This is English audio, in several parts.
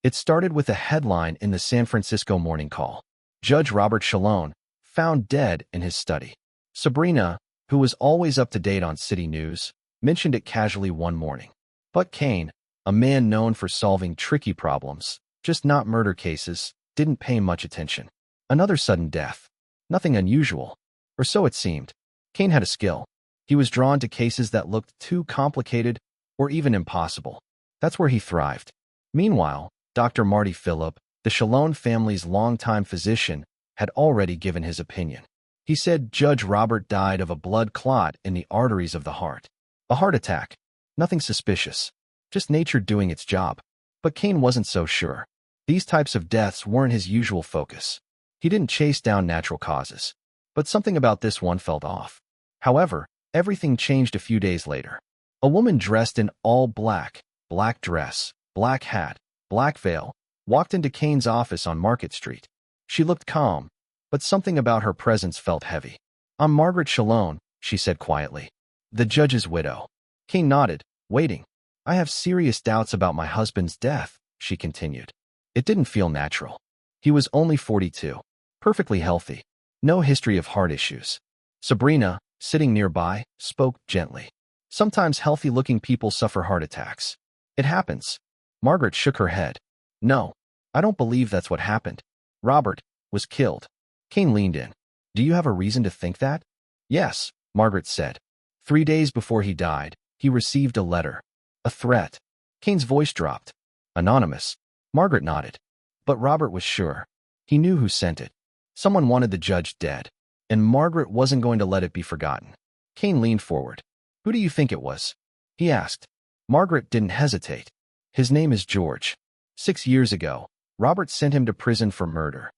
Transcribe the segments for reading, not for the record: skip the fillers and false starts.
It started with a headline in the San Francisco Morning Call. Judge Robert Shalone found dead in his study. Sabrina, who was always up to date on city news, mentioned it casually one morning. But Kane, a man known for solving tricky problems, just not murder cases, didn't pay much attention. Another sudden death. Nothing unusual. Or so it seemed. Kane had a skill. He was drawn to cases that looked too complicated or even impossible. That's where he thrived. Meanwhile, Dr. Marty Phillip, the Shalone family's longtime physician, had already given his opinion. He said Judge Robert died of a blood clot in the arteries of the heart. A heart attack. Nothing suspicious. Just nature doing its job. But Kane wasn't so sure. These types of deaths weren't his usual focus. He didn't chase down natural causes. But something about this one felt off. However, everything changed a few days later. A woman dressed in all black, black dress, black hat, black veil, walked into Kane's office on Market Street. She looked calm, but something about her presence felt heavy. "I'm Margaret Shalone," she said quietly. "The judge's widow." Kane nodded, waiting. "I have serious doubts about my husband's death," she continued. It didn't feel natural. He was only 42, perfectly healthy, no history of heart issues. Sabrina, sitting nearby, spoke gently. "Sometimes healthy-looking people suffer heart attacks. It happens." Margaret shook her head. "No, I don't believe that's what happened. Robert was killed." Kane leaned in. "Do you have a reason to think that?" "Yes," Margaret said. 3 days before he died, he received a letter. A threat. Kane's voice dropped. "Anonymous." Margaret nodded. But Robert was sure. He knew who sent it. Someone wanted the judge dead, and Margaret wasn't going to let it be forgotten. Kane leaned forward. "Who do you think it was?" he asked. Margaret didn't hesitate. "His name is George. 6 years ago, Robert sent him to prison for murder."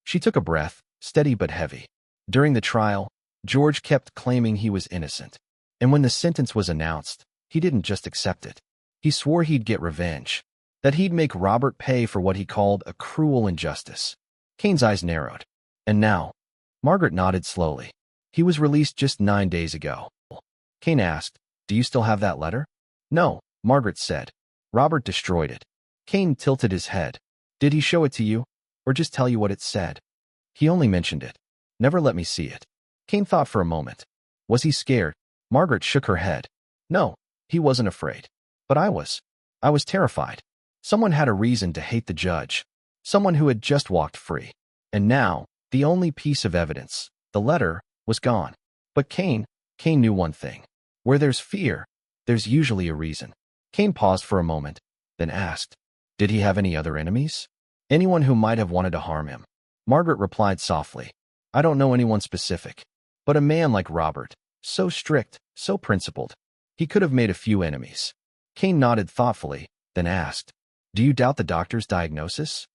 She took a breath, steady but heavy. During the trial, George kept claiming he was innocent. And when the sentence was announced, he didn't just accept it. He swore he'd get revenge, that he'd make Robert pay for what he called a cruel injustice. Kane's eyes narrowed. "And now?" Margaret nodded slowly. "He was released just 9 days ago." Kane asked, "Do you still have that letter?" "No," Margaret said. "Robert destroyed it." Kane tilted his head. "Did he show it to you? Or just tell you what it said?" "He only mentioned it. Never let me see it." Kane thought for a moment. Was he scared? Margaret shook her head. "No, he wasn't afraid. But I was. I was terrified. Someone had a reason to hate the judge. Someone who had just walked free. And now, the only piece of evidence, the letter, was gone. But Kane knew one thing. Where there's fear, there's usually a reason." Kane paused for a moment, then asked, "Did he have any other enemies? Anyone who might have wanted to harm him?" Margaret replied softly, "I don't know anyone specific. But a man like Robert, so strict, so principled, he could have made a few enemies." Kane nodded thoughtfully, then asked, "Do you doubt the doctor's diagnosis?"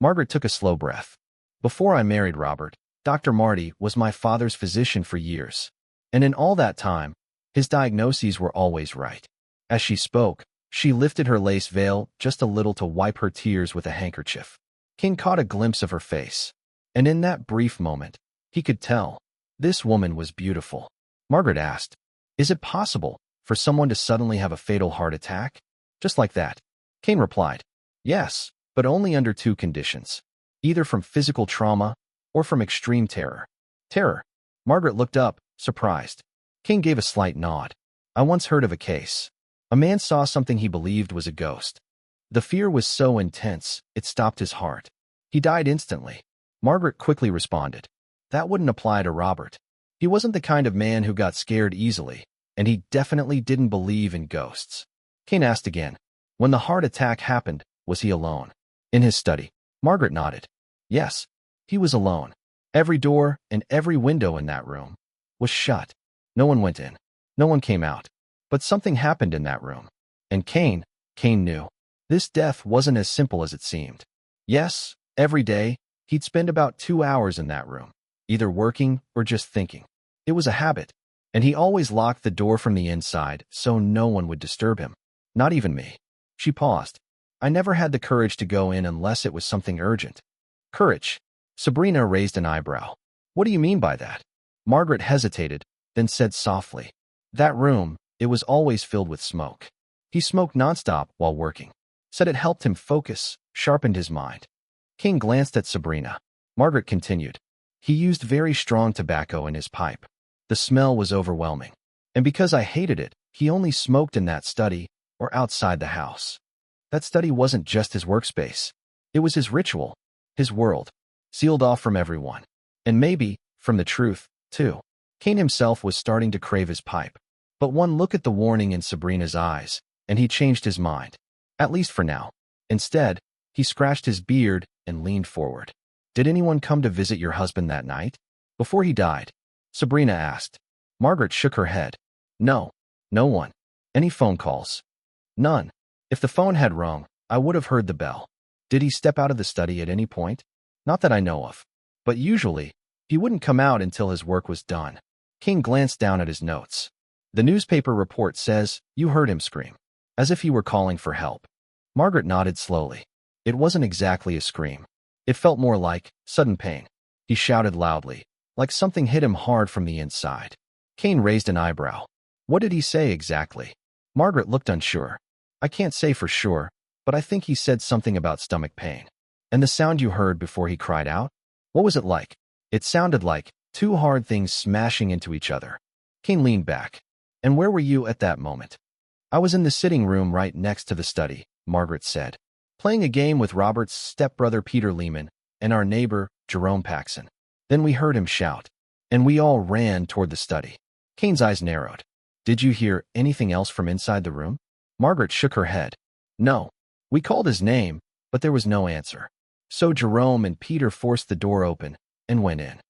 Margaret took a slow breath. "Before I married Robert, Dr. Marty was my father's physician for years. And in all that time, his diagnoses were always right." As she spoke, she lifted her lace veil just a little to wipe her tears with a handkerchief. Kane caught a glimpse of her face. And in that brief moment, he could tell. This woman was beautiful. Margaret asked, "Is it possible for someone to suddenly have a fatal heart attack? Just like that?" Kane replied, "Yes, but only under 2 conditions. Either from physical trauma or from extreme terror." "Terror?" Margaret looked up, surprised. Kane gave a slight nod. "I once heard of a case. A man saw something he believed was a ghost. The fear was so intense, it stopped his heart. He died instantly." Margaret quickly responded, "That wouldn't apply to Robert. He wasn't the kind of man who got scared easily, and he definitely didn't believe in ghosts." Kane asked again, "When the heart attack happened, was he alone?" "In his study." Margaret nodded. "Yes, he was alone. Every door and every window in that room was shut. No one went in. No one came out. But something happened in that room. And Kane knew. This death wasn't as simple as it seemed. Yes, every day, he'd spend about 2 hours in that room, either working or just thinking. It was a habit, and he always locked the door from the inside so no one would disturb him. Not even me." She paused. "I never had the courage to go in unless it was something urgent." "Courage?" Sabrina raised an eyebrow. "What do you mean by that?" Margaret hesitated, then said softly, "That room, it was always filled with smoke. He smoked nonstop while working. said it helped him focus, sharpened his mind. Kane glanced at Sabrina. Margaret continued. He used very strong tobacco in his pipe. The smell was overwhelming. And because I hated it, he only smoked in that study or outside the house. That study wasn't just his workspace. It was his ritual, his world, sealed off from everyone. And maybe from the truth, too. Kane himself was starting to crave his pipe. But one look at the warning in Sabrina's eyes, and he changed his mind. At least for now. Instead, he scratched his beard and leaned forward. Did anyone come to visit your husband that night? Before he died? Sabrina asked. Margaret shook her head. No, no one. Any phone calls? None. If the phone had rung, I would have heard the bell. Did he step out of the study at any point? Not that I know of. But usually, he wouldn't come out until his work was done. Kane glanced down at his notes. The newspaper report says, you heard him scream. As if he were calling for help. Margaret nodded slowly. It wasn't exactly a scream. It felt more like sudden pain. He shouted loudly, like something hit him hard from the inside. Kane raised an eyebrow. What did he say exactly? Margaret looked unsure. I can't say for sure, but I think he said something about stomach pain. And the sound you heard before he cried out? What was it like? It sounded like two hard things smashing into each other. Kane leaned back. And where were you at that moment? I was in the sitting room right next to the study, Margaret said, playing a game with Robert's stepbrother Peter Lehman and our neighbor, Jerome Paxson. Then we heard him shout, and we all ran toward the study. Kane's eyes narrowed. Did you hear anything else from inside the room? Margaret shook her head. No. We called his name, but there was no answer. So Jerome and Peter forced the door open and went in.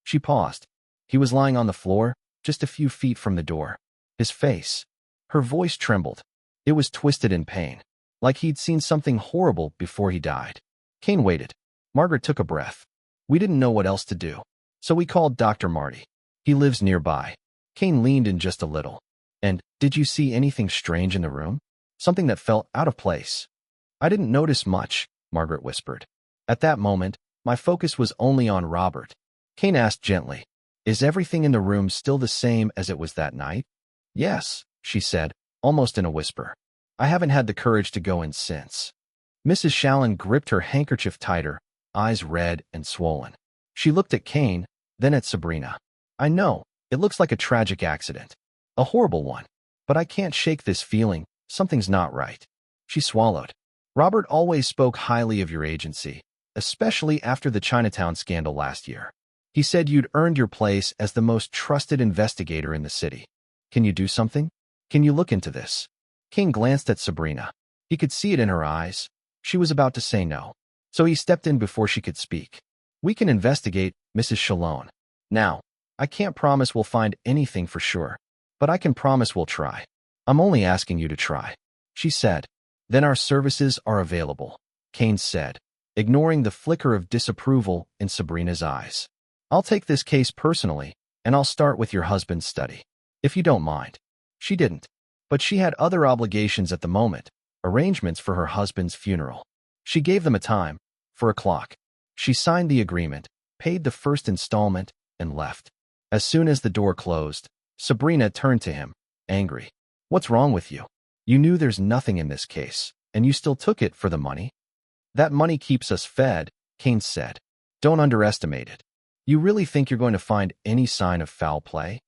She paused. He was lying on the floor, just a few feet from the door. His face. Her voice trembled. It was twisted in pain, like he'd seen something horrible before he died. Kane waited. Margaret took a breath. We didn't know what else to do, so we called Dr. Marty. He lives nearby. Kane leaned in just a little. And, did you see anything strange in the room? Something that felt out of place? I didn't notice much, Margaret whispered. At that moment, my focus was only on Robert. Kane asked gently, is everything in the room still the same as it was that night? Yes, she said, almost in a whisper. I haven't had the courage to go in since. Mrs. Shallon gripped her handkerchief tighter, eyes red and swollen. She looked at Kane, then at Sabrina. I know, it looks like a tragic accident. A horrible one. But I can't shake this feeling, something's not right. She swallowed. Robert always spoke highly of your agency, especially after the Chinatown scandal last year. He said you'd earned your place as the most trusted investigator in the city. Can you do something? Can you look into this? King glanced at Sabrina. He could see it in her eyes. She was about to say no. So he stepped in before she could speak. We can investigate, Mrs. Shallon. Now, I can't promise we'll find anything for sure, but I can promise we'll try. I'm only asking you to try. She said. Then our services are available, Kane said, ignoring the flicker of disapproval in Sabrina's eyes. I'll take this case personally, and I'll start with your husband's study, if you don't mind. She didn't, but she had other obligations at the moment, arrangements for her husband's funeral. She gave them a time, for a clock. She signed the agreement, paid the first installment, and left. As soon as the door closed, Sabrina turned to him, angry. What's wrong with you? You knew there's nothing in this case, and you still took it for the money? That money keeps us fed, Kane said. Don't underestimate it. You really think you're going to find any sign of foul play?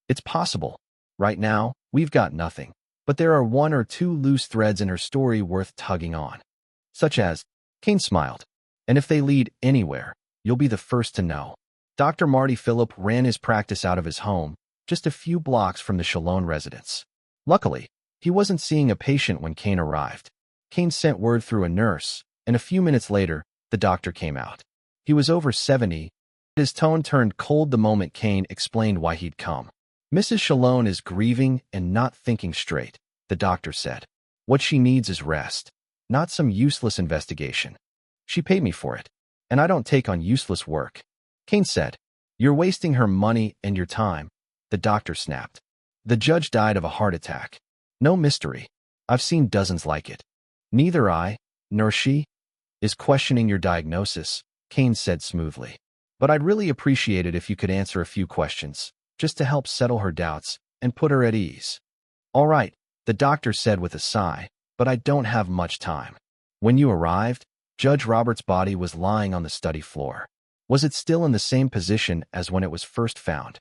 It's possible. Right now, we've got nothing, but there are one or two loose threads in her story worth tugging on. Such as, Kane smiled. And if they lead anywhere, you'll be the first to know. Dr. Marty Phillip ran his practice out of his home, just a few blocks from the Shallon residence. Luckily, he wasn't seeing a patient when Kane arrived. Kane sent word through a nurse, and a few minutes later, the doctor came out. He was over 70. His tone turned cold the moment Kane explained why he'd come. Mrs. Shallon is grieving and not thinking straight, the doctor said. What she needs is rest, not some useless investigation. She paid me for it, and I don't take on useless work. Kane said, You're wasting her money and your time, the doctor snapped. The judge died of a heart attack. No mystery. I've seen dozens like it. Neither I, nor she, is questioning your diagnosis, Kane said smoothly. But I'd really appreciate it if you could answer a few questions, just to help settle her doubts and put her at ease. All right, the doctor said with a sigh, but I don't have much time. When you arrived, Judge Robert's body was lying on the study floor. Was it still in the same position as when it was first found?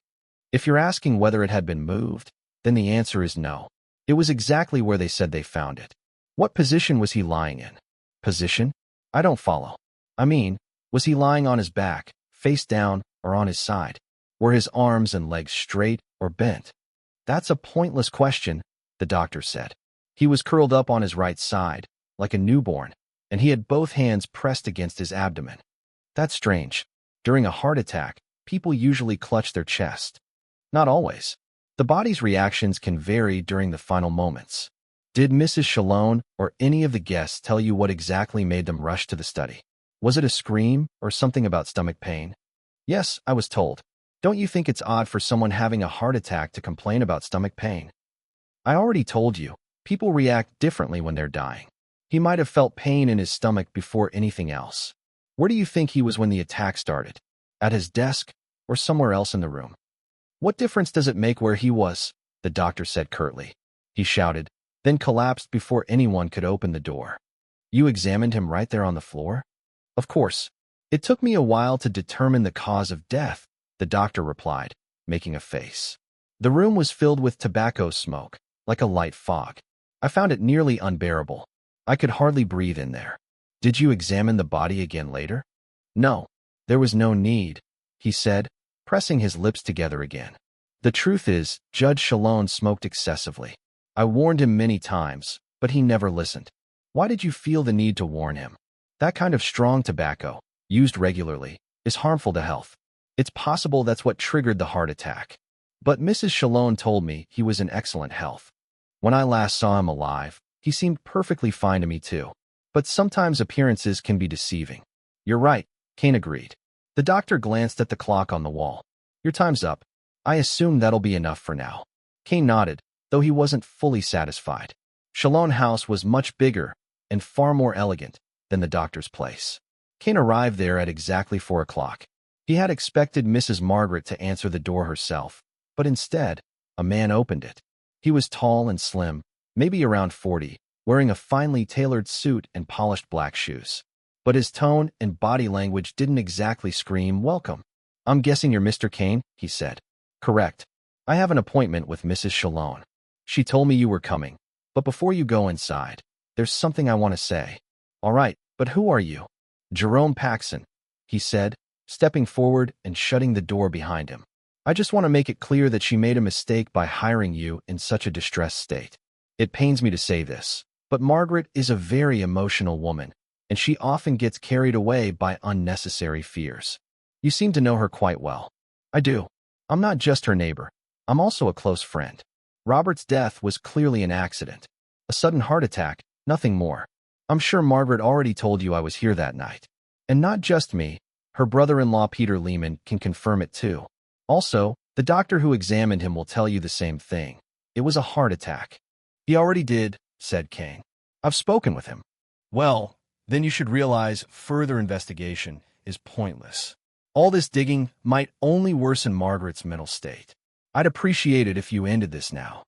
If you're asking whether it had been moved, then the answer is no. It was exactly where they said they found it. What position was he lying in? Position? I don't follow. I mean, was he lying on his back, face down, or on his side? Were his arms and legs straight or bent? That's a pointless question, the doctor said. He was curled up on his right side, like a newborn, and he had both hands pressed against his abdomen. That's strange. During a heart attack, people usually clutch their chest. Not always. The body's reactions can vary during the final moments. Did Mrs. Shalone or any of the guests tell you what exactly made them rush to the study? Was it a scream or something about stomach pain? Yes, I was told. Don't you think it's odd for someone having a heart attack to complain about stomach pain? I already told you, people react differently when they're dying. He might have felt pain in his stomach before anything else. Where do you think he was when the attack started? At his desk or somewhere else in the room? What difference does it make where he was? The doctor said curtly. He shouted, then collapsed before anyone could open the door. You examined him right there on the floor? Of course. It took me a while to determine the cause of death, the doctor replied, making a face. The room was filled with tobacco smoke, like a light fog. I found it nearly unbearable. I could hardly breathe in there. Did you examine the body again later? No, there was no need, he said, pressing his lips together again. The truth is, Judge Shalone smoked excessively. I warned him many times, but he never listened. Why did you feel the need to warn him? That kind of strong tobacco, used regularly, is harmful to health. It's possible that's what triggered the heart attack. But Mrs. Shalone told me he was in excellent health. When I last saw him alive, he seemed perfectly fine to me too. But sometimes appearances can be deceiving. You're right, Kane agreed. The doctor glanced at the clock on the wall. Your time's up. I assume that'll be enough for now. Kane nodded, though he wasn't fully satisfied. Shalone House was much bigger and far more elegant than the doctor's place. Kane arrived there at exactly 4 o'clock. He had expected Mrs. Margaret to answer the door herself, but instead, a man opened it. He was tall and slim, maybe around 40, wearing a finely tailored suit and polished black shoes. But his tone and body language didn't exactly scream welcome. I'm guessing you're Mr. Kane, he said. Correct. I have an appointment with Mrs. Shalone. She told me you were coming. But before you go inside, there's something I want to say. All right, but who are you? Jerome Paxson, he said, stepping forward and shutting the door behind him. I just want to make it clear that she made a mistake by hiring you in such a distressed state. It pains me to say this, but Margaret is a very emotional woman, and she often gets carried away by unnecessary fears. You seem to know her quite well. I do. I'm not just her neighbor. I'm also a close friend. Robert's death was clearly an accident. A sudden heart attack, nothing more. I'm sure Margaret already told you I was here that night. And not just me. Her brother-in-law Peter Lehman can confirm it too. Also, the doctor who examined him will tell you the same thing. It was a heart attack. He already did, said Kane. I've spoken with him. Well, then you should realize further investigation is pointless. All this digging might only worsen Margaret's mental state. I'd appreciate it if you ended this now.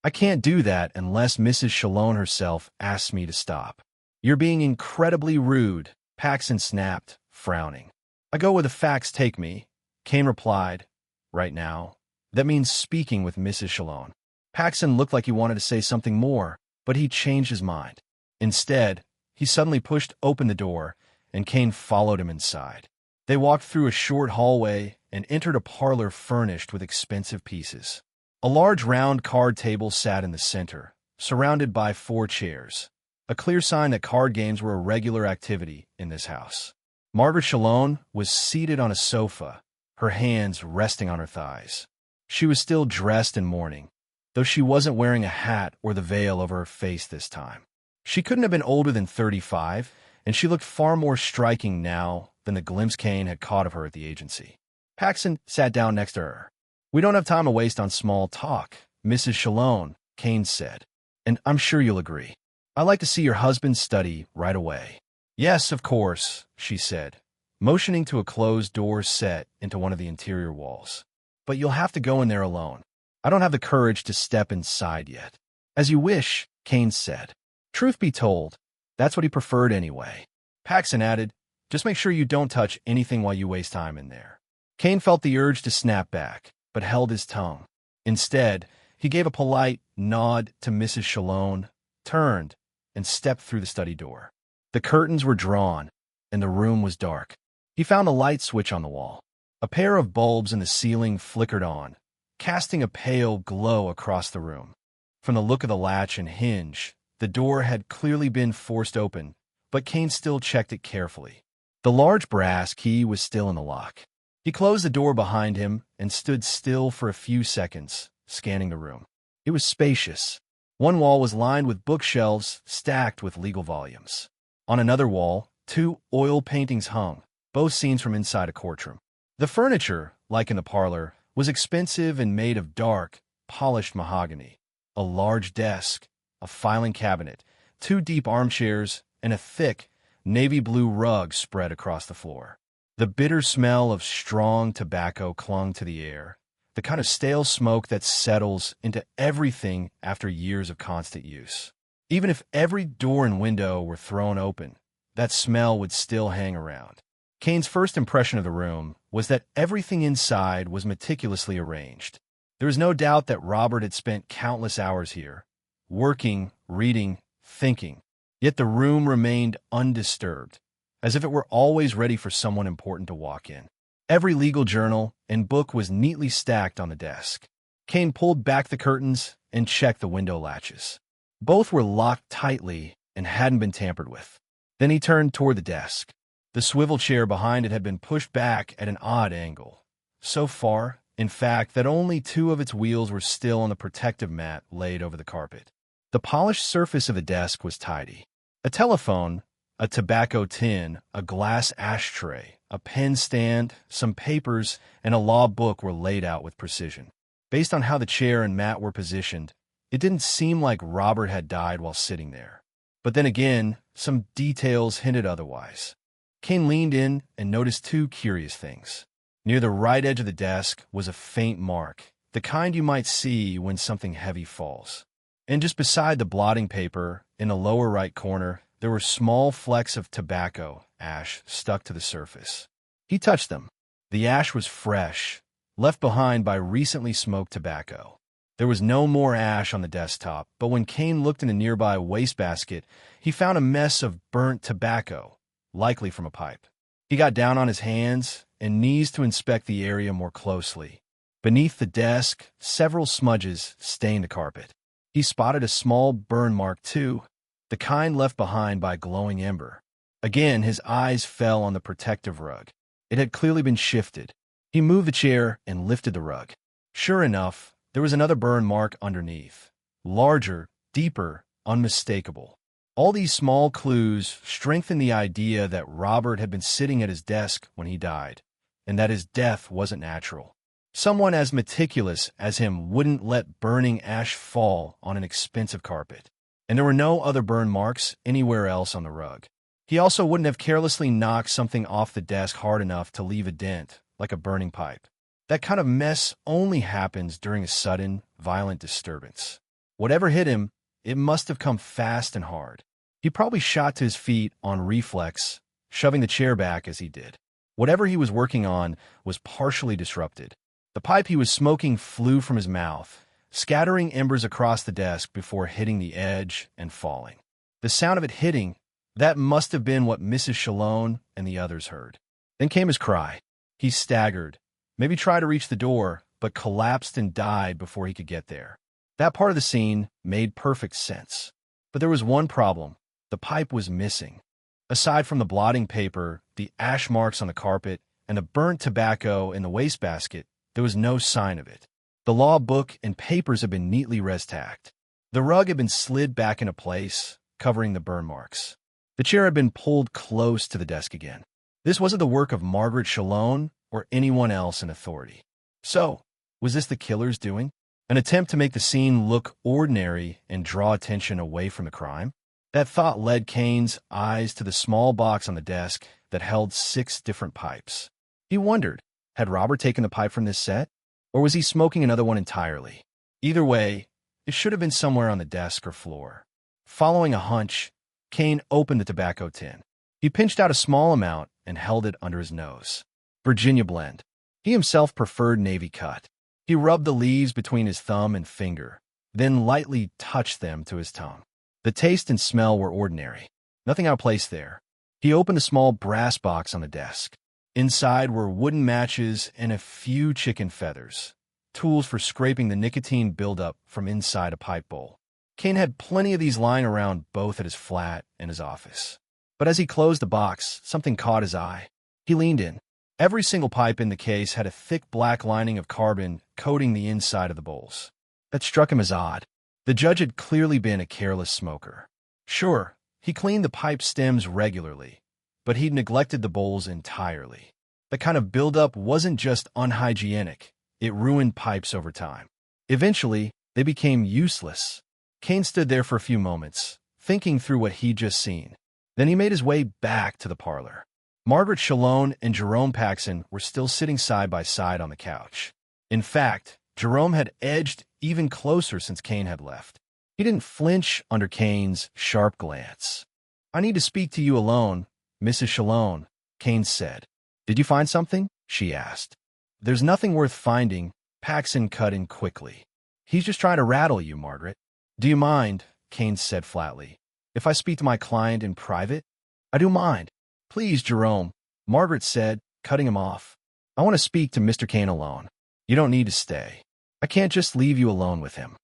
I can't do that unless Mrs. Shalone herself asks me to stop. You're being incredibly rude, Paxson snapped, frowning. I go where the facts take me, Kane replied. Right now. That means speaking with Mrs. Shalone. Paxson looked like he wanted to say something more, but he changed his mind. Instead, he suddenly pushed open the door, and Kane followed him inside. They walked through a short hallway and entered a parlor furnished with expensive pieces. A large round card table sat in the center, surrounded by 4 chairs, a clear sign that card games were a regular activity in this house. Margaret Shalone was seated on a sofa, her hands resting on her thighs. She was still dressed in mourning, though she wasn't wearing a hat or the veil over her face this time. She couldn't have been older than 35, and she looked far more striking now than the glimpse Kane had caught of her at the agency. Paxson sat down next to her. We don't have time to waste on small talk, Mrs. Shalone, Kane said, and I'm sure you'll agree. I'd like to see your husband's study right away. Yes, of course, she said, motioning to a closed door set into one of the interior walls. But you'll have to go in there alone. I don't have the courage to step inside yet. As you wish, Kane said. Truth be told, That's what he preferred anyway. Paxson added, "Just make sure you don't touch anything while you waste time in there." Kane felt the urge to snap back, but held his tongue. Instead, he gave a polite nod to Mrs. Shalone, turned, and stepped through the study door. The curtains were drawn, and the room was dark. He found a light switch on the wall. A pair of bulbs in the ceiling flickered on, casting a pale glow across the room. From the look of the latch and hinge, the door had clearly been forced open, but Kane still checked it carefully. The large brass key was still in the lock. He closed the door behind him and stood still for a few seconds, scanning the room. It was spacious. One wall was lined with bookshelves stacked with legal volumes. On another wall, 2 oil paintings hung, both scenes from inside a courtroom. The furniture, like in the parlor, was expensive and made of dark, polished mahogany. A large desk, a filing cabinet, 2 deep armchairs, and a thick, navy blue rug spread across the floor. The bitter smell of strong tobacco clung to the air, the kind of stale smoke that settles into everything after years of constant use. Even if every door and window were thrown open, that smell would still hang around. Kane's first impression of the room was that everything inside was meticulously arranged. There was no doubt that Robert had spent countless hours here, working, reading, thinking. Yet the room remained undisturbed, as if it were always ready for someone important to walk in. Every legal journal and book was neatly stacked on the desk. Kane pulled back the curtains and checked the window latches. Both were locked tightly and hadn't been tampered with. Then he turned toward the desk. The swivel chair behind it had been pushed back at an odd angle. So far, in fact, that only 2 of its wheels were still on the protective mat laid over the carpet. The polished surface of the desk was tidy. A telephone, a tobacco tin, a glass ashtray, a pen stand, some papers, and a law book were laid out with precision. Based on how the chair and mat were positioned, it didn't seem like Robert had died while sitting there. But then again, some details hinted otherwise. Kane leaned in and noticed 2 curious things. Near the right edge of the desk was a faint mark, the kind you might see when something heavy falls. And just beside the blotting paper, in the lower right corner, there were small flecks of tobacco ash stuck to the surface. He touched them. The ash was fresh, left behind by recently smoked tobacco. There was no more ash on the desktop, but when Kane looked in a nearby wastebasket, he found a mess of burnt tobacco, likely from a pipe. He got down on his hands and knees to inspect the area more closely. Beneath the desk, several smudges stained the carpet. He spotted a small burn mark too, the kind left behind by a glowing ember. Again, his eyes fell on the protective rug. It had clearly been shifted. He moved the chair and lifted the rug. Sure enough, there was another burn mark underneath. Larger, deeper, unmistakable. All these small clues strengthened the idea that Robert had been sitting at his desk when he died, and that his death wasn't natural. Someone as meticulous as him wouldn't let burning ash fall on an expensive carpet. And there were no other burn marks anywhere else on the rug. He also wouldn't have carelessly knocked something off the desk hard enough to leave a dent, like a burning pipe. That kind of mess only happens during a sudden, violent disturbance. Whatever hit him, it must have come fast and hard. He probably shot to his feet on reflex, shoving the chair back as he did. Whatever he was working on was partially disrupted. The pipe he was smoking flew from his mouth, scattering embers across the desk before hitting the edge and falling. The sound of it hitting, that must have been what Mrs. Shalone and the others heard. Then came his cry. He staggered, maybe tried to reach the door, but collapsed and died before he could get there. That part of the scene made perfect sense. But there was one problem. The pipe was missing. Aside from the blotting paper, the ash marks on the carpet, and the burnt tobacco in the wastebasket, there was no sign of it. The law book and papers had been neatly res-tacked. The rug had been slid back into place, covering the burn marks. The chair had been pulled close to the desk again. This wasn't the work of Margaret Shalone or anyone else in authority. So, was this the killer's doing? An attempt to make the scene look ordinary and draw attention away from the crime? That thought led Kane's eyes to the small box on the desk that held 6 different pipes. He wondered, had Robert taken the pipe from this set? Or was he smoking another one entirely? Either way, it should have been somewhere on the desk or floor. Following a hunch, Kane opened the tobacco tin. He pinched out a small amount and held it under his nose. Virginia blend. He himself preferred navy cut. He rubbed the leaves between his thumb and finger, then lightly touched them to his tongue. The taste and smell were ordinary. Nothing out of place there. He opened a small brass box on the desk. Inside were wooden matches and a few chicken feathers, tools for scraping the nicotine buildup from inside a pipe bowl. Kane had plenty of these lying around both at his flat and his office. But as he closed the box, something caught his eye. He leaned in. Every single pipe in the case had a thick black lining of carbon coating the inside of the bowls. That struck him as odd. The judge had clearly been a careless smoker. Sure, he cleaned the pipe stems regularly, but he'd neglected the bowls entirely. The kind of buildup wasn't just unhygienic, it ruined pipes over time. Eventually, they became useless. Kane stood there for a few moments, thinking through what he'd just seen. Then he made his way back to the parlor. Margaret Shalone and Jerome Paxson were still sitting side by side on the couch. In fact, Jerome had edged even closer since Kane had left. He didn't flinch under Kane's sharp glance. "I need to speak to you alone, Mrs. Shalone," Kane said. "Did you find something?" she asked. "There's nothing worth finding," Paxson cut in quickly. "He's just trying to rattle you, Margaret." "Do you mind," Kane said flatly, "if I speak to my client in private?" "I do mind." "Please, Jerome," Margaret said, cutting him off. "I want to speak to Mr. Kane alone. You don't need to stay. I can't just leave you alone with him.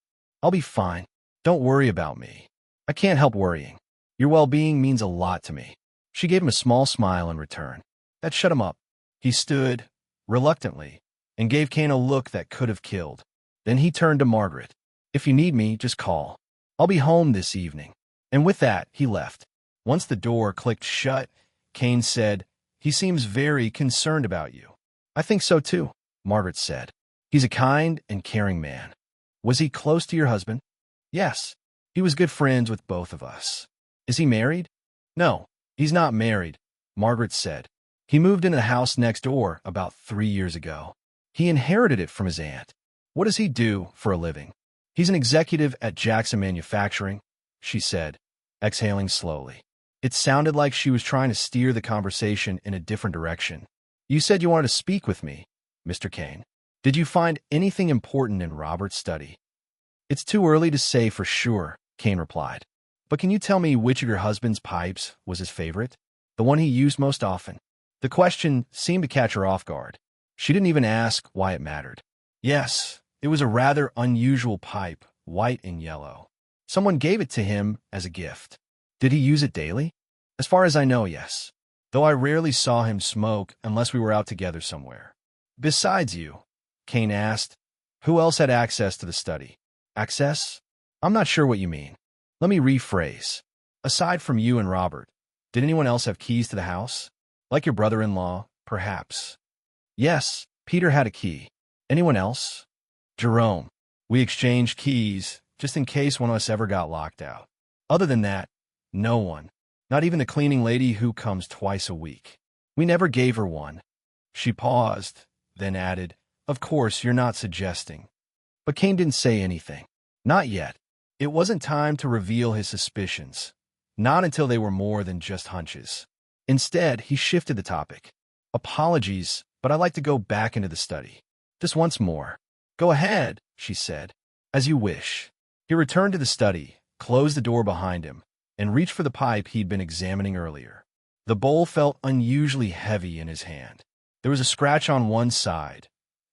I'll be fine. Don't worry about me. I can't help worrying. Your well-being means a lot to me." She gave him a small smile in return. That shut him up. He stood, reluctantly, and gave Kane a look that could have killed. Then he turned to Margaret. "If you need me, just call. I'll be home this evening." And with that, he left. Once the door clicked shut, Kane said, "He seems very concerned about you." "I think so too," Margaret said. "He's a kind and caring man." "Was he close to your husband?" "Yes. He was good friends with both of us." "Is he married?" "No, he's not married," Margaret said. "He moved into the house next door about 3 years ago. He inherited it from his aunt." "What does he do for a living?" "He's an executive at Jackson Manufacturing," she said, exhaling slowly. It sounded like she was trying to steer the conversation in a different direction. "You said you wanted to speak with me, Mr. Kane. Did you find anything important in Robert's study?" "It's too early to say for sure," Kane replied. "But can you tell me which of your husband's pipes was his favorite? The one he used most often?" The question seemed to catch her off guard. She didn't even ask why it mattered. "Yes, it was a rather unusual pipe, white and yellow. Someone gave it to him as a gift." "Did he use it daily?" "As far as I know, yes. Though I rarely saw him smoke unless we were out together somewhere." "Besides you," Kane asked, "who else had access to the study?" "Access? I'm not sure what you mean. Let me rephrase. Aside from you and Robert, did anyone else have keys to the house? Like your brother-in-law, perhaps?" "Yes, Peter had a key." "Anyone else?" "Jerome. We exchanged keys, just in case one of us ever got locked out. Other than that, no one. Not even the cleaning lady who comes twice a week. We never gave her one." She paused, then added, "Of course, you're not suggesting." But Kane didn't say anything. Not yet. It wasn't time to reveal his suspicions. Not until they were more than just hunches. Instead, he shifted the topic. "Apologies, but I'd like to go back into the study. Just once more." "Go ahead," she said. "As you wish." He returned to the study, closed the door behind him, and reached for the pipe he'd been examining earlier. The bowl felt unusually heavy in his hand. There was a scratch on one side,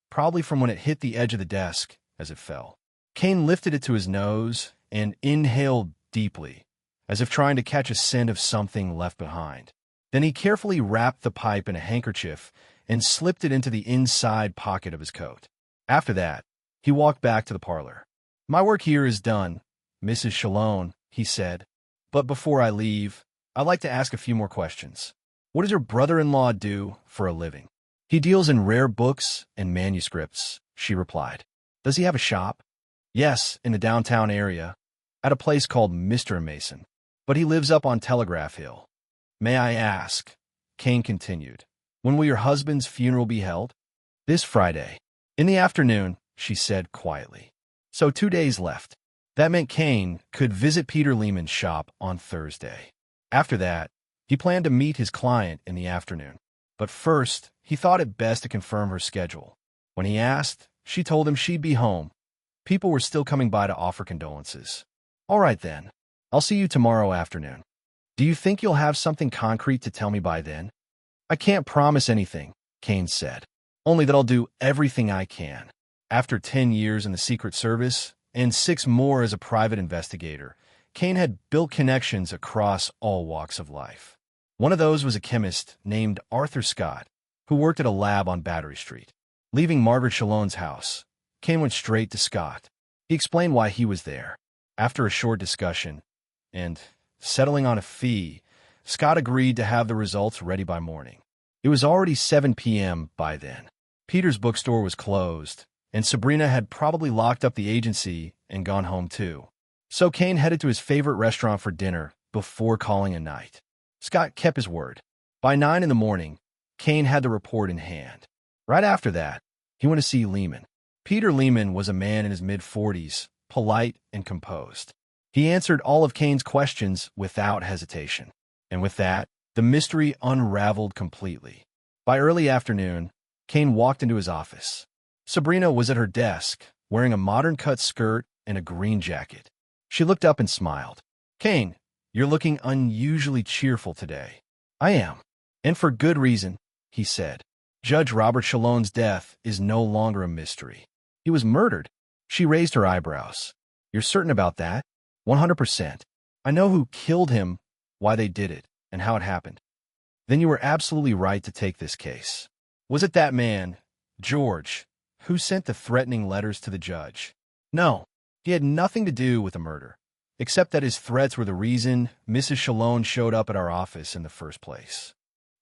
probably from when it hit the edge of the desk as it fell. Kane lifted it to his nose and inhaled deeply, as if trying to catch a scent of something left behind. Then he carefully wrapped the pipe in a handkerchief and slipped it into the inside pocket of his coat. After that, he walked back to the parlor. "My work here is done, Mrs. Shalone," he said. "But before I leave, I'd like to ask a few more questions. What does your brother-in-law do for a living?" "He deals in rare books and manuscripts," she replied. "Does he have a shop?" "Yes, in the downtown area, at a place called Mr. Mason. But he lives up on Telegraph Hill." "May I ask," Kane continued, "when will your husband's funeral be held?" "This Friday. In the afternoon," she said quietly. So 2 days left. That meant Kane could visit Peter Lehman's shop on Thursday. After that, he planned to meet his client in the afternoon. But first, he thought it best to confirm her schedule. When he asked, she told him she'd be home. People were still coming by to offer condolences. All right then. I'll see you tomorrow afternoon. Do you think you'll have something concrete to tell me by then? I can't promise anything, Kane said. Only that I'll do everything I can. After 10 years in the Secret Service and 6 more as a private investigator, Kane had built connections across all walks of life. One of those was a chemist named Arthur Scott, who worked at a lab on Battery Street. Leaving Margaret Shallone's house, Kane went straight to Scott. He explained why he was there. After a short discussion, and settling on a fee, Scott agreed to have the results ready by morning. It was already 7 p.m. by then. Peter's bookstore was closed, and Sabrina had probably locked up the agency and gone home too. So Kane headed to his favorite restaurant for dinner before calling a night. Scott kept his word. By 9 in the morning, Kane had the report in hand. Right after that, he went to see Lehman. Peter Lehman was a man in his mid-40s, polite and composed. He answered all of Kane's questions without hesitation. And with that, the mystery unraveled completely. By early afternoon, Kane walked into his office. Sabrina was at her desk, wearing a modern-cut skirt and a green jacket. She looked up and smiled. "Kane, you're looking unusually cheerful today." "I am. And for good reason," he said. "Judge Robert Shallone's death is no longer a mystery. He was murdered." She raised her eyebrows. "You're certain about that?" 100%. "I know who killed him, why they did it, and how it happened." "Then you were absolutely right to take this case. Was it that man, George, who sent the threatening letters to the judge?" "No. He had nothing to do with the murder, except that his threats were the reason Mrs. Shalone showed up at our office in the first place."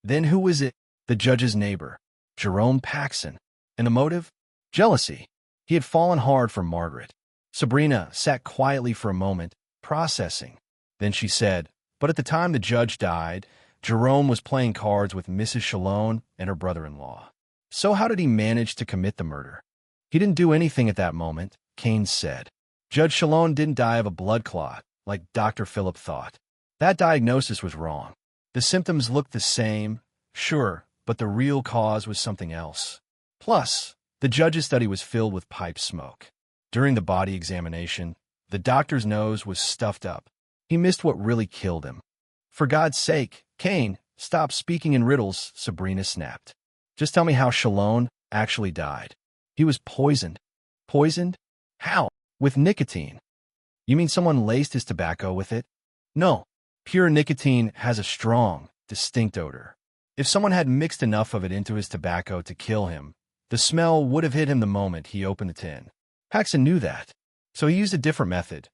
"Then who was it?" "The judge's neighbor, Jerome Paxson. And the motive? Jealousy. He had fallen hard for Margaret." Sabrina sat quietly for a moment, processing. Then she said, "But at the time the judge died, Jerome was playing cards with Mrs. Shalone and her brother-in-law. So how did he manage to commit the murder?" "He didn't do anything at that moment," Kane said. "Judge Shalone didn't die of a blood clot, like Dr. Phillip thought. That diagnosis was wrong. The symptoms looked the same, sure, but the real cause was something else. Plus, the judge's study was filled with pipe smoke. During the body examination, the doctor's nose was stuffed up. He missed what really killed him." "For God's sake, Kane, stop speaking in riddles," Sabrina snapped. "Just tell me how Shalone actually died." "He was poisoned." "Poisoned? How?" "With nicotine." "You mean someone laced his tobacco with it?" "No. Pure nicotine has a strong, distinct odor. If someone had mixed enough of it into his tobacco to kill him, the smell would have hit him the moment he opened the tin. Paxson knew that, so he used a different method,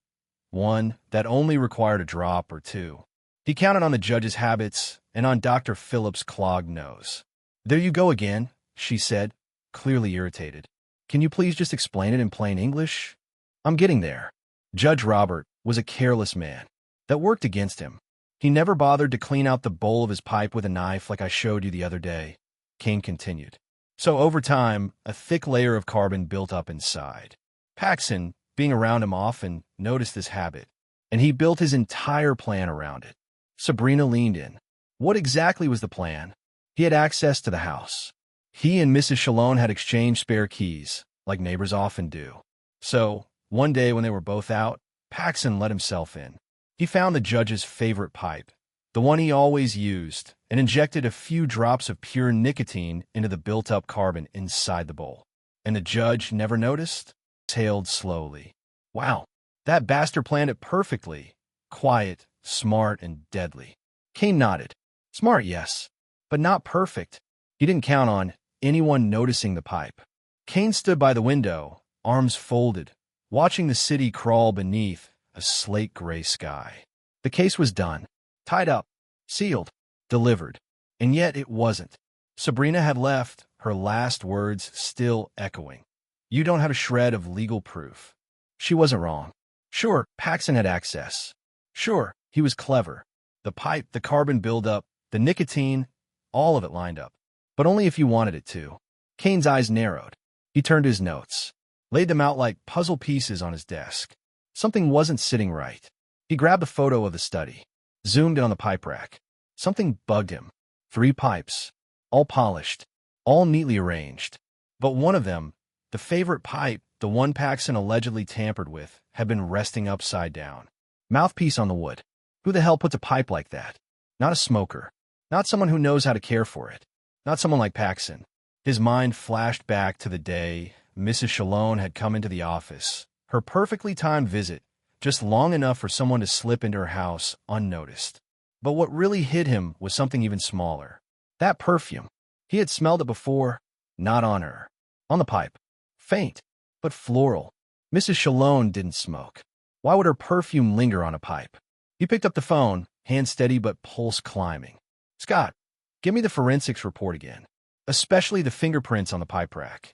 one that only required a drop or two. He counted on the judge's habits and on Dr. Phillip's clogged nose." "There you go again," she said, clearly irritated. "Can you please just explain it in plain English?" "I'm getting there. Judge Robert was a careless man. That worked against him. He never bothered to clean out the bowl of his pipe with a knife like I showed you the other day," Kane continued. "So over time, a thick layer of carbon built up inside. Paxson, being around him often, noticed this habit, and he built his entire plan around it." Sabrina leaned in. "What exactly was the plan?" "He had access to the house. He and Mrs. Shalone had exchanged spare keys, like neighbors often do. So, one day when they were both out, Paxson let himself in. He found the judge's favorite pipe, the one he always used, and injected a few drops of pure nicotine into the built-up carbon inside the bowl. And the judge never noticed?" Exhaled slowly. "Wow, that bastard planned it perfectly. Quiet, smart, and deadly." Kane nodded. "Smart, yes, but not perfect. He didn't count on anyone noticing the pipe." Kane stood by the window, arms folded, watching the city crawl beneath a slate-gray sky. The case was done, tied up, sealed, delivered. And yet it wasn't. Sabrina had left, her last words still echoing. "You don't have a shred of legal proof." She wasn't wrong. Sure, Paxson had access. Sure, he was clever. The pipe, the carbon buildup, the nicotine, all of it lined up. But only if you wanted it to. Kane's eyes narrowed. He turned to his notes, laid them out like puzzle pieces on his desk. Something wasn't sitting right. He grabbed a photo of the study, zoomed in on the pipe rack. Something bugged him. 3 pipes, all polished, all neatly arranged. But one of them, the favorite pipe, the one Paxson allegedly tampered with, had been resting upside down. Mouthpiece on the wood. Who the hell puts a pipe like that? Not a smoker. Not someone who knows how to care for it. Not someone like Paxson. His mind flashed back to the day Mrs. Shalone had come into the office. Her perfectly timed visit, just long enough for someone to slip into her house unnoticed. But what really hit him was something even smaller. That perfume. He had smelled it before, not on her. On the pipe. Faint, but floral. Mrs. Shalone didn't smoke. Why would her perfume linger on a pipe? He picked up the phone, hand steady but pulse climbing. Scott, give me the forensics report again, especially the fingerprints on the pipe rack.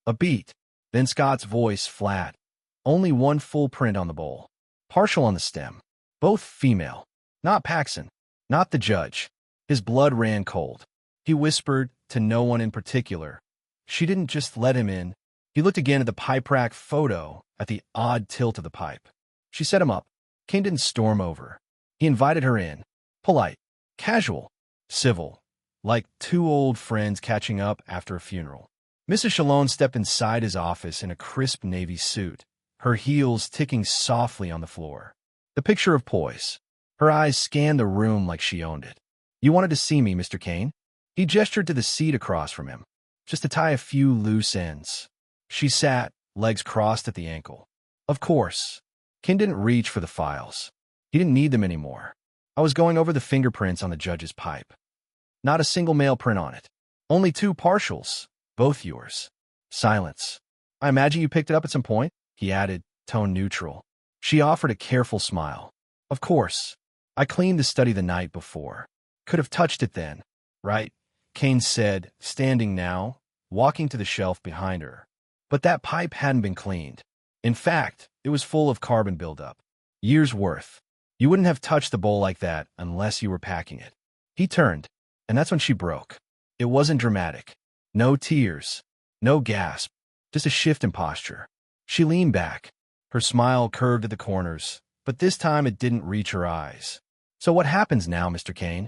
A beat, then Scott's voice flat. Only one full print on the bowl. Partial on the stem. Both female. Not Paxson. Not the judge. His blood ran cold. He whispered, to no one in particular. She didn't just let him in. He looked again at the pipe rack photo, at the odd tilt of the pipe. She set him up. Kane didn't storm over. He invited her in. Polite. Casual. Civil. Like 2 old friends catching up after a funeral. Mrs. Shalone stepped inside his office in a crisp navy suit, her heels ticking softly on the floor. The picture of poise. Her eyes scanned the room like she owned it. You wanted to see me, Mr. Kane? He gestured to the seat across from him, just to tie a few loose ends. She sat, legs crossed at the ankle. Of course. Kane didn't reach for the files. He didn't need them anymore. I was going over the fingerprints on the judge's pipe. Not a single male print on it. Only 2 partials, both yours. Silence. I imagine you picked it up at some point, he added, tone neutral. She offered a careful smile. Of course. I cleaned the study the night before. Could have touched it then, right? Kane said, standing now, walking to the shelf behind her. But that pipe hadn't been cleaned. In fact, it was full of carbon buildup. Years' worth. You wouldn't have touched the bowl like that unless you were packing it. He turned, and that's when she broke. It wasn't dramatic. No tears. No gasp. Just a shift in posture. She leaned back. Her smile curved at the corners, but this time it didn't reach her eyes. So what happens now, Mr. Kane?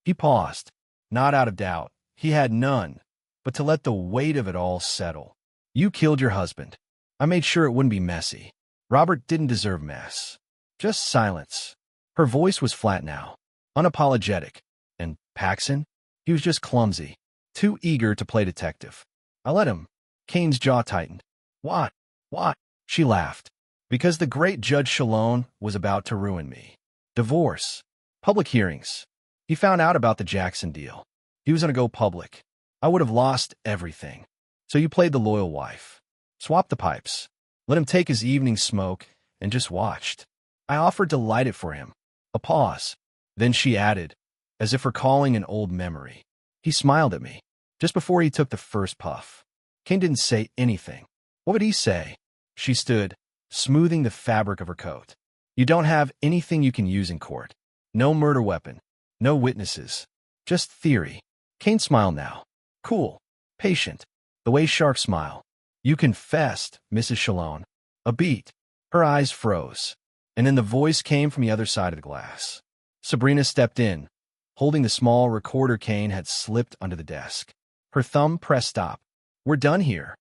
He paused. Not out of doubt. He had none, but to let the weight of it all settle. You killed your husband. I made sure it wouldn't be messy. Robert didn't deserve mess. Just silence. Her voice was flat now, unapologetic. And Paxson? He was just clumsy, too eager to play detective. I let him. Kane's jaw tightened. What? What? She laughed. Because the great Judge Shalone was about to ruin me. Divorce. Public hearings. He found out about the Jackson deal. He was going to go public. I would have lost everything. So you played the loyal wife. Swapped the pipes. Let him take his evening smoke and just watched. I offered to light it for him. A pause. Then she added, as if recalling an old memory. He smiled at me, just before he took the first puff. Kane didn't say anything. What would he say? She stood, smoothing the fabric of her coat. You don't have anything you can use in court. No murder weapon. No witnesses. Just theory. Kane smiled now. Cool. Patient. The way sharks smile. You confessed, Mrs. Shalone. A beat. Her eyes froze. And then the voice came from the other side of the glass. Sabrina stepped in, holding the small recorder Kane had slipped under the desk. Her thumb pressed stop. We're done here.